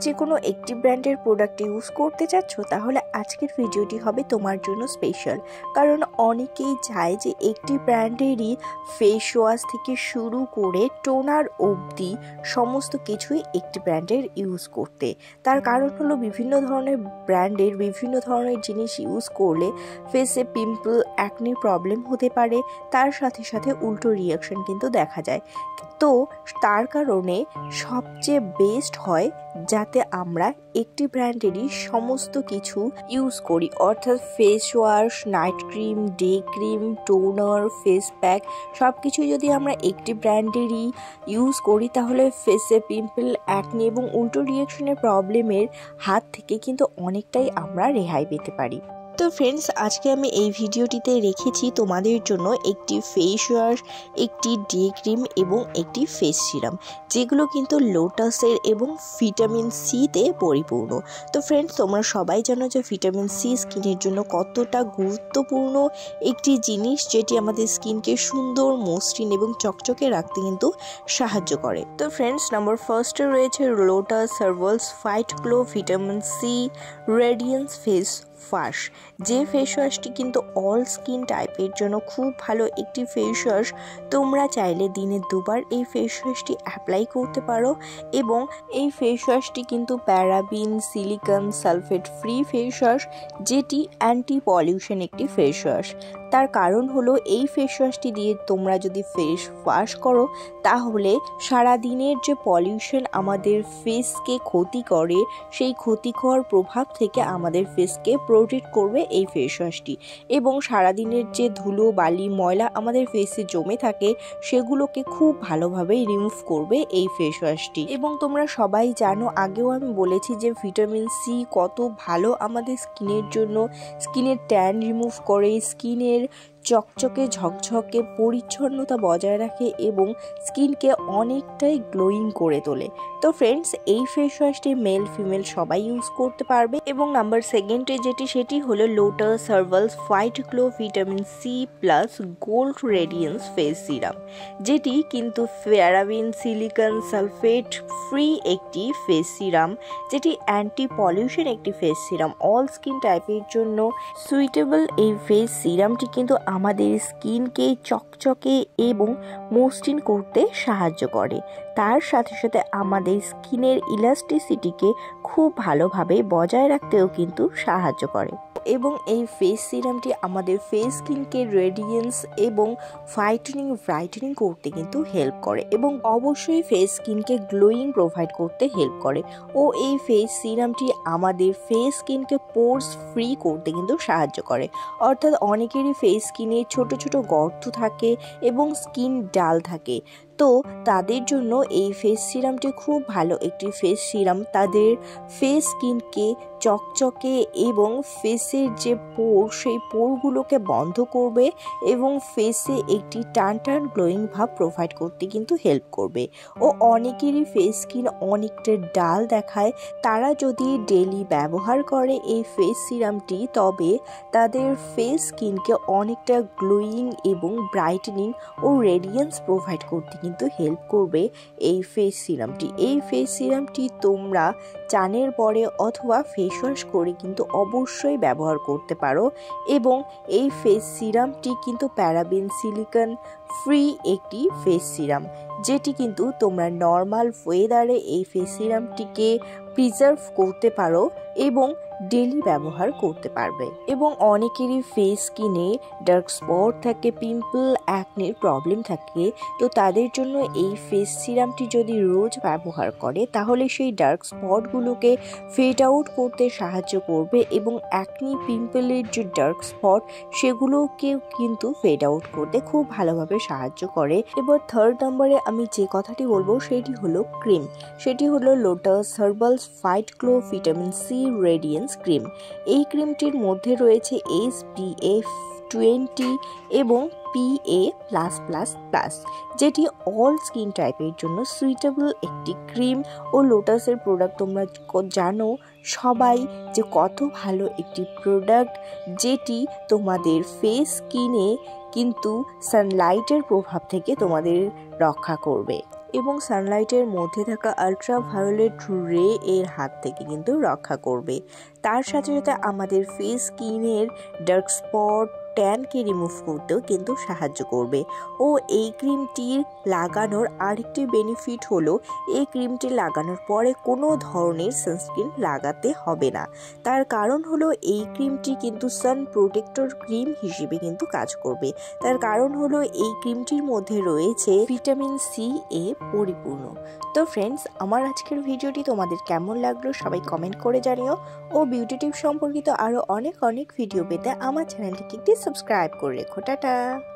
যে কোনো একটি ব্র্যান্ডের প্রোডাক্ট ইউজ করতে চাচ্ছ, তাহলে আজকের ভিডিওটি হবে তোমার জন্য স্পেশাল। কারণ অনেকেই চায় যে একটি ব্র্যান্ডেরই ফেস ওয়াশ থেকে শুরু করে টোনার অবধি সমস্ত কিছুই একটি ব্র্যান্ডের ইউজ করতে। তার কারণ হলো বিভিন্ন ধরনের ব্র্যান্ডের বিভিন্ন ধরনের জিনিস ইউজ করলে ফেসে পিম্পল, অ্যাকনি প্রবলেম হতে পারে, তার সাথে সাথে উল্টো রিয়াকশন কিন্তু দেখা যায়। তো তার কারণে সবচেয়ে বেস্ট হয় যাতে আমরা একটি ব্র্যান্ডেরই সমস্ত কিছু ইউজ করি, অর্থাৎ face wash, night cream, day cream, toner, face pack সব কিছু যদি আমরা একটি ব্র্যান্ডেরই ইউজ করি, তাহলে ফেসে পিম্পল, অ্যাকনি এবং উল্টো রিয়াকশনের প্রবলেমের হাত থেকে কিন্তু অনেকটাই আমরা রেহাই পেতে পারি। তো ফ্রেন্ডস, আজকে আমি এই ভিডিওটিতে রেখেছি তোমাদের জন্য একটি ফেস ওয়াশ, একটি ডে ক্রিম এবং একটি ফেস সিরাম, যেগুলো কিন্তু লোটাসের এবং ভিটামিন সিতে পরিপূর্ণ। তো ফ্রেন্ডস, তোমরা সবাই জানো যে ভিটামিন সি স্কিনের জন্য কতটা গুরুত্বপূর্ণ একটি জিনিস, যেটি আমাদের স্কিনকে সুন্দর, মসৃণ এবং চকচকে রাখতে কিন্তু সাহায্য করে। তো ফ্রেন্ডস, নাম্বার ফার্স্টে রয়েছে Lotus Herbals fight glow vitamin C radiance face wash. যে ফেস ওয়াশটি কিন্তু অল স্কিন টাইপের জন্য খুব ভালো একটি ফেস ওয়াশ। তোমরা চাইলে দিনে দুবার এই ফেস ওয়াশটি অ্যাপ্লাই করতে পারো এবং এই ফেস ওয়াশটি কিন্তু paraben, silicone, sulphate free face wash, যেটি অ্যান্টি পলিউশন একটি ফেস ওয়াশ। তার কারণ হলো এই ফেস ওয়াশটি দিয়ে তোমরা যদি ফেস ওয়াশ করো, তাহলে সারাদিনের যে পলিউশন আমাদের ফেসকে ক্ষতি করে, সেই ক্ষতিকর প্রভাব থেকে আমাদের ফেসকে প্রোটেক্ট করবে এই ফেস ওয়াশটি। এবং সারাদিনের যে ধুলো, বালি, ময়লা আমাদের ফেসে জমে থাকে, সেগুলোকে খুব ভালোভাবে রিমুভ করবে এই ফেস ওয়াশটি। এবং তোমরা সবাই জানো, আগেও আমি বলেছি যে ভিটামিন সি কত ভালো আমাদের স্কিনের জন্য। স্কিনের ট্যান রিমুভ করে, স্কিনের চকচকে ঝকঝকে পরিচ্ছন্নতা বজায় রাখে এবং স্কিনকে অনেকটাই গ্লোয়িং করে তোলে। তো ফ্রেন্ডস, এই ফেস ওয়াশটি মেল ফিমেল সবাই ইউজ করতে পারবে। এবং নাম্বার সেকেন্ডে সেটি হলো Lotus Herbals fight glow vitamin C plus gold radiance face serum, যেটি কিন্তু প্যারাবিন, সিলিকন, সালফেট ফ্রি একটি ফেস সিরাম, যেটি অ্যান্টি পলিউশন একটি ফেস সিরাম। অল স্কিন টাইপের জন্য সুইটেবল এই ফেস সিরামটি কিন্তু আমাদের স্কিনকে চকচকে এবং মসৃণ করতে সাহায্য করে। তার সাথে সাথে আমাদের স্কিনের ইলাস্টিসিটিকে খুব ভালোভাবে বজায় রাখতেও কিন্তু সাহায্য করে। এবং এই ফেস সিরামটি আমাদের ফেস স্কিনকে রেডিয়েন্স এবং ব্রাইটেনিং করতে কিন্তু হেল্প করে এবং অবশ্যই ফেস স্কিনকে গ্লোয়িং প্রোভাইড করতে হেল্প করে। ও এই ফেস সিরামটি আমাদের ফেস স্কিনকে পোরস ফ্রি করতে কিন্তু সাহায্য করে। অর্থাৎ অনেকেরই ফেস স্কিনে ছোট ছোট গর্ত থাকে এবং স্কিন ডাল থাকে, তো তাদের জন্য এই ফেস সিরামটি খুব ভালো একটি ফেস সিরাম। তাদের ফেস স্কিনকে চকচকে এবং ফেসের যে পোর, সেই পোরগুলোকে বন্ধ করবে এবং ফেসে একটি টান গ্লোয়িং ভাব প্রোভাইড করতে কিন্তু হেল্প করবে। ও অনেকেরই ফেস স্কিন অনেকটা ডাল দেখায়, তারা যদি ডেলি ব্যবহার করে এই ফেস সিরামটি, তবে তাদের ফেস স্কিনকে অনেকটা গ্লোয়িং এবং ব্রাইটেনিং ও রেডিয়েন্স প্রোভাইড করতে কিন্তু হেল্প করবে এই ফেস সিরামটি। এই ফেস সিরামটি তোমরা চানের পরে অথবা ফেস ওয়াশ করে কিন্তু অবশ্যই ব্যবহার করতে পারো। এবং এই ফেস সিরামটি কিন্তু প্যারাবিন, সিলিকন ফ্রি একটি ফেস সিরাম, যেটি কিন্তু তোমরা নর্মাল ওয়েদারে এই ফেস সিরামটিকে প্রিজার্ভ করতে পারো এবং ডেলি ব্যবহার করতে পারবে। এবং অনেকেরই ফেস স্কিনে ডার্ক স্পট থাকে, পিম্পল, অ্যাকনির প্রবলেম থাকে, তো তাদের জন্য এই ফেস সিরামটি যদি রোজ ব্যবহার করে, তাহলে সেই ডার্ক স্পটগুলোকে ফেড আউট করতে সাহায্য করবে এবং অ্যাকনি, পিম্পলের যে ডার্ক স্পট, সেগুলোকেও কিন্তু ফেড আউট করতে খুব ভালোভাবে সাহায্য করে। এবার থার্ড নম্বরে আমি যে কথাটি বলবো সেটি হলো ক্রিম। সেটি হলো Lotus Herbals fight glow vitamin C radiance cream. এই ক্রিমটির মধ্যে রয়েছে SPF 20 এবং PA+++, যেটি অল স্কিন টাইপের জন্য সুইটেবল একটি ক্রিম ও লোটাসের প্রোডাক্ট। তোমরা জানো সবাই যে কত ভালো একটি প্রোডাক্ট, যেটি তোমাদের ফেস স্কিনে কিন্তু সানলাইটের প্রভাব থেকে তোমাদের রক্ষা করবে এবং সানলাইটের মধ্যে থাকা আল্ট্রাভায়োলেট রে এর হাত থেকে কিন্তু রক্ষা করবে। তার সাথে সাথে আমাদের ফেস স্কিনের ডার্ক স্পট, ট্যানকে রিমুভ করতেও কিন্তু সাহায্য করবে। ও এই ক্রিমটির লাগানোর আরেকটি বেনিফিট হলো এই ক্রিমটি লাগানোর পরে কোনো ধরনের সানস্ক্রিন লাগাতে হবে না। তার কারণ হলো এই ক্রিমটি কিন্তু সান প্রোটেক্টর ক্রিম হিসেবে কিন্তু কাজ করবে। তার কারণ হলো এই ক্রিমটির মধ্যে রয়েছে ভিটামিন সি এ পরিপূর্ণ। তো ফ্রেন্ডস, আমার আজকের ভিডিওটি তোমাদের কেমন লাগলো সবাই কমেন্ট করে জানিও। ও বিউটি টিপস সম্পর্কিত আরও অনেক ভিডিও পেতে আমার চ্যানেলটিকে একটি সাবস্ক্রাইব করে রেখো। টাটা।